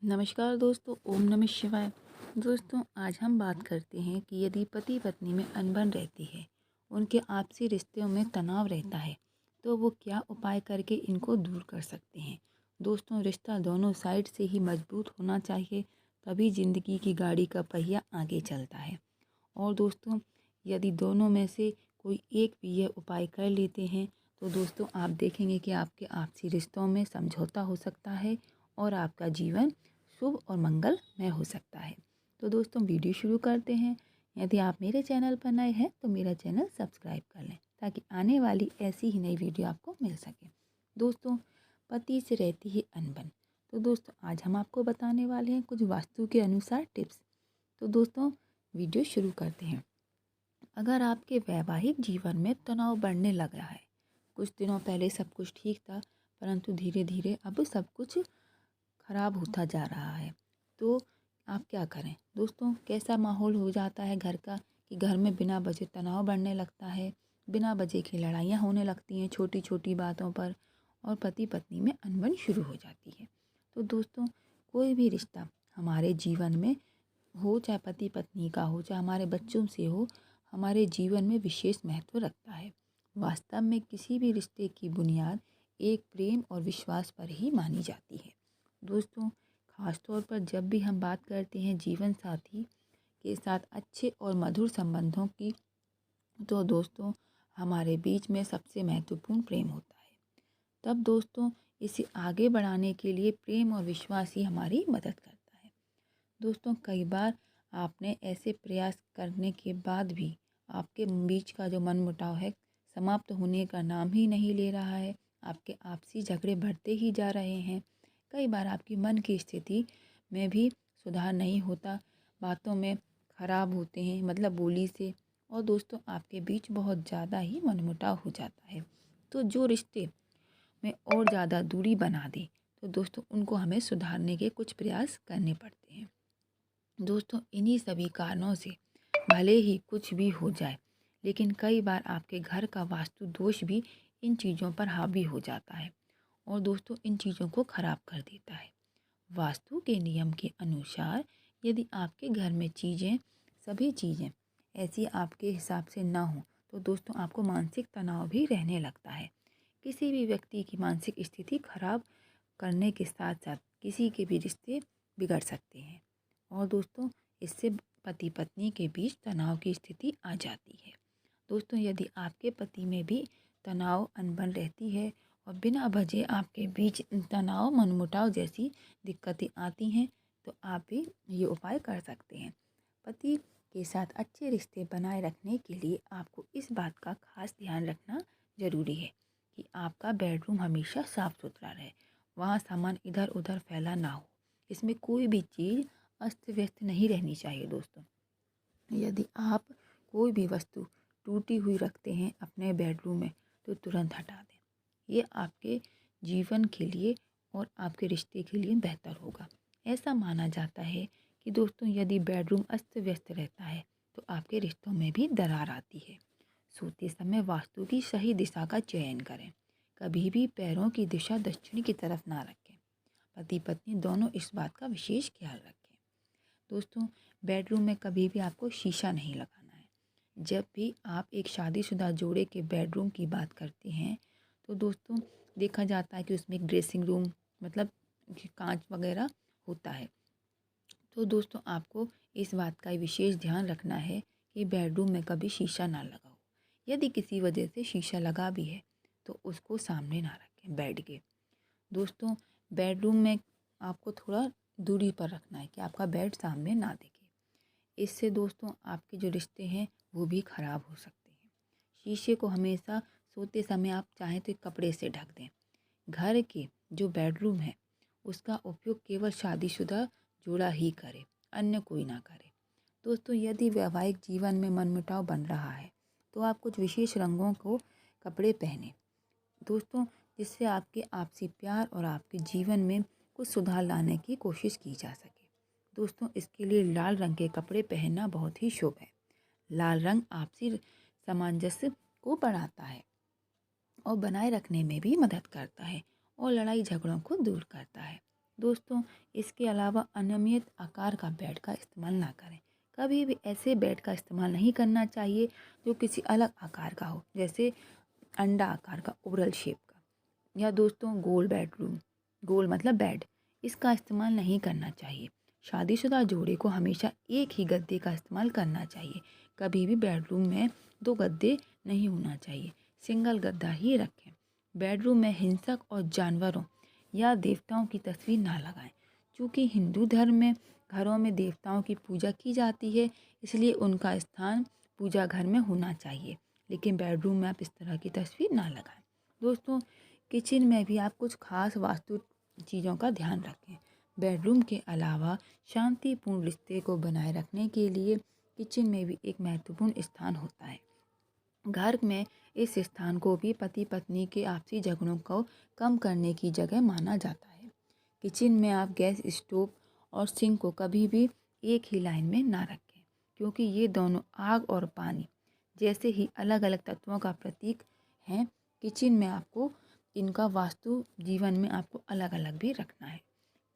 नमस्कार दोस्तों, ओम नमः शिवाय। दोस्तों, आज हम बात करते हैं कि यदि पति पत्नी में अनबन रहती है, उनके आपसी रिश्तों में तनाव रहता है, तो वो क्या उपाय करके इनको दूर कर सकते हैं। दोस्तों, रिश्ता दोनों साइड से ही मजबूत होना चाहिए, तभी ज़िंदगी की गाड़ी का पहिया आगे चलता है। और दोस्तों, यदि दोनों में से कोई एक भी यह उपाय कर लेते हैं, तो दोस्तों आप देखेंगे कि आपके आपसी रिश्तों में समझौता हो सकता है और आपका जीवन शुभ और मंगलमय हो सकता है। तो दोस्तों, वीडियो शुरू करते हैं। यदि आप मेरे चैनल पर नए हैं तो मेरा चैनल सब्सक्राइब कर लें, ताकि आने वाली ऐसी ही नई वीडियो आपको मिल सके। दोस्तों, पति से रहती है अनबन। तो दोस्तों, आज हम आपको बताने वाले हैं कुछ वास्तु के अनुसार टिप्स। तो दोस्तों, वीडियो शुरू करते हैं। अगर आपके वैवाहिक जीवन में तनाव बढ़ने लगा है, कुछ दिनों पहले सब कुछ ठीक था, परंतु धीरे धीरे अब सब कुछ खराब होता जा रहा है, तो आप क्या करें। दोस्तों, कैसा माहौल हो जाता है घर का कि घर में बिना वजह तनाव बढ़ने लगता है, बिना वजह की लड़ाइयाँ होने लगती हैं छोटी छोटी बातों पर, और पति पत्नी में अनबन शुरू हो जाती है। तो दोस्तों, कोई भी रिश्ता हमारे जीवन में हो, चाहे पति पत्नी का हो, चाहे हमारे बच्चों से हो, हमारे जीवन में विशेष महत्व रखता है। वास्तव में किसी भी रिश्ते की बुनियाद एक प्रेम और विश्वास पर ही मानी जाती है। दोस्तों, ख़ास तौर पर जब भी हम बात करते हैं जीवन साथी के साथ अच्छे और मधुर संबंधों की, तो दोस्तों हमारे बीच में सबसे महत्वपूर्ण प्रेम होता है। तब दोस्तों, इसे आगे बढ़ाने के लिए प्रेम और विश्वास ही हमारी मदद करता है। दोस्तों, कई बार आपने ऐसे प्रयास करने के बाद भी आपके बीच का जो मनमुटाव है समाप्त होने का नाम ही नहीं ले रहा है, आपके आपसी झगड़े बढ़ते ही जा रहे हैं। कई बार आपकी मन की स्थिति में भी सुधार नहीं होता, बातों में खराब होते हैं, मतलब बोली से। और दोस्तों, आपके बीच बहुत ज़्यादा ही मनमुटाव हो जाता है, तो जो रिश्ते में और ज़्यादा दूरी बना दे, तो दोस्तों उनको हमें सुधारने के कुछ प्रयास करने पड़ते हैं। दोस्तों, इन्हीं सभी कारणों से भले ही कुछ भी हो जाए, लेकिन कई बार आपके घर का वास्तु दोष भी इन चीज़ों पर हावी हो जाता है और दोस्तों इन चीज़ों को ख़राब कर देता है। वास्तु के नियम के अनुसार यदि आपके घर में सभी चीज़ें ऐसी आपके हिसाब से ना हो, तो दोस्तों आपको मानसिक तनाव भी रहने लगता है। किसी भी व्यक्ति की मानसिक स्थिति खराब करने के साथ साथ किसी के भी रिश्ते बिगड़ सकते हैं, और दोस्तों इससे पति पत्नी के बीच तनाव की स्थिति आ जाती है। दोस्तों, यदि आपके पति में भी तनाव अनबन रहती है और बिना वजह आपके बीच तनाव मनमुटाव जैसी दिक्कतें आती हैं, तो आप भी ये उपाय कर सकते हैं। पति के साथ अच्छे रिश्ते बनाए रखने के लिए आपको इस बात का खास ध्यान रखना ज़रूरी है कि आपका बेडरूम हमेशा साफ़ सुथरा रहे, वहाँ सामान इधर उधर फैला ना हो, इसमें कोई भी चीज़ अस्त व्यस्त नहीं रहनी चाहिए। दोस्तों, यदि आप कोई भी वस्तु टूटी हुई रखते हैं अपने बेडरूम में, तो तुरंत हटा दें। ये आपके जीवन के लिए और आपके रिश्ते के लिए बेहतर होगा। ऐसा माना जाता है कि दोस्तों यदि बेडरूम अस्त व्यस्त रहता है, तो आपके रिश्तों में भी दरार आती है। सोते समय वास्तु की सही दिशा का चयन करें। कभी भी पैरों की दिशा दक्षिण की तरफ ना रखें। पति पत्नी दोनों इस बात का विशेष ख्याल रखें। दोस्तों, बेडरूम में कभी भी आपको शीशा नहीं लगाना है। जब भी आप एक शादीशुदा जोड़े के बेडरूम की बात करते हैं, तो दोस्तों देखा जाता है कि उसमें एक ड्रेसिंग रूम, मतलब कि कांच वगैरह होता है। तो दोस्तों आपको इस बात का विशेष ध्यान रखना है कि बेडरूम में कभी शीशा ना लगाओ। यदि किसी वजह से शीशा लगा भी है, तो उसको सामने ना रखें बेड के। दोस्तों, बेडरूम में आपको थोड़ा दूरी पर रखना है कि आपका बेड सामने ना दिखे। इससे दोस्तों आपके जो रिश्ते हैं वो भी ख़राब हो सकते हैं। शीशे को हमेशा सोते समय आप चाहें तो एक कपड़े से ढक दें। घर के जो बेडरूम है उसका उपयोग केवल शादीशुदा जोड़ा ही करे, अन्य कोई ना करे। दोस्तों, यदि वैवाहिक जीवन में मनमुटाव बन रहा है, तो आप कुछ विशेष रंगों को कपड़े पहने दोस्तों, जिससे आपके आपसी प्यार और आपके जीवन में कुछ सुधार लाने की कोशिश की जा सके। दोस्तों, इसके लिए लाल रंग के कपड़े पहनना बहुत ही शुभ है। लाल रंग आपसी सामंजस्य को बढ़ाता है और बनाए रखने में भी मदद करता है और लड़ाई झगड़ों को दूर करता है। दोस्तों, इसके अलावा अनियमित आकार का बेड का इस्तेमाल ना करें। कभी भी ऐसे बेड का इस्तेमाल नहीं करना चाहिए जो किसी अलग आकार का हो, जैसे अंडा आकार का, ओवल शेप का, या दोस्तों गोल बेडरूम, गोल मतलब बेड, इसका इस्तेमाल नहीं करना चाहिए। शादीशुदा जोड़े को हमेशा एक ही गद्दे का इस्तेमाल करना चाहिए। कभी भी बेडरूम में दो गद्दे नहीं होना चाहिए, सिंगल गद्दा ही रखें। बेडरूम में हिंसक और जानवरों या देवताओं की तस्वीर ना लगाएं। चूँकि हिंदू धर्म में घरों में देवताओं की पूजा की जाती है, इसलिए उनका स्थान पूजा घर में होना चाहिए, लेकिन बेडरूम में आप इस तरह की तस्वीर ना लगाएं। दोस्तों, किचन में भी आप कुछ खास वास्तु चीज़ों का ध्यान रखें। बेडरूम के अलावा शांतिपूर्ण रिश्ते को बनाए रखने के लिए किचन में भी एक महत्वपूर्ण स्थान होता है। घर में इस स्थान को भी पति पत्नी के आपसी झगड़ों को कम करने की जगह माना जाता है। किचन में आप गैस स्टोव और सिंक को कभी भी एक ही लाइन में ना रखें, क्योंकि ये दोनों आग और पानी जैसे ही अलग अलग तत्वों का प्रतीक हैं। किचन में आपको इनका वास्तु जीवन में आपको अलग अलग भी रखना है।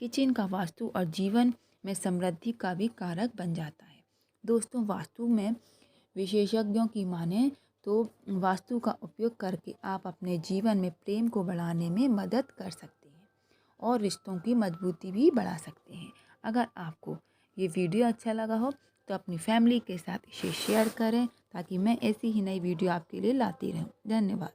किचन का वास्तु और जीवन में समृद्धि का भी कारक बन जाता है। दोस्तों, वास्तु में विशेषज्ञों की माने तो वास्तु का उपयोग करके आप अपने जीवन में प्रेम को बढ़ाने में मदद कर सकते हैं और रिश्तों की मजबूती भी बढ़ा सकते हैं। अगर आपको ये वीडियो अच्छा लगा हो तो अपनी फैमिली के साथ इसे शेयर करें, ताकि मैं ऐसी ही नई वीडियो आपके लिए लाती रहूं। धन्यवाद।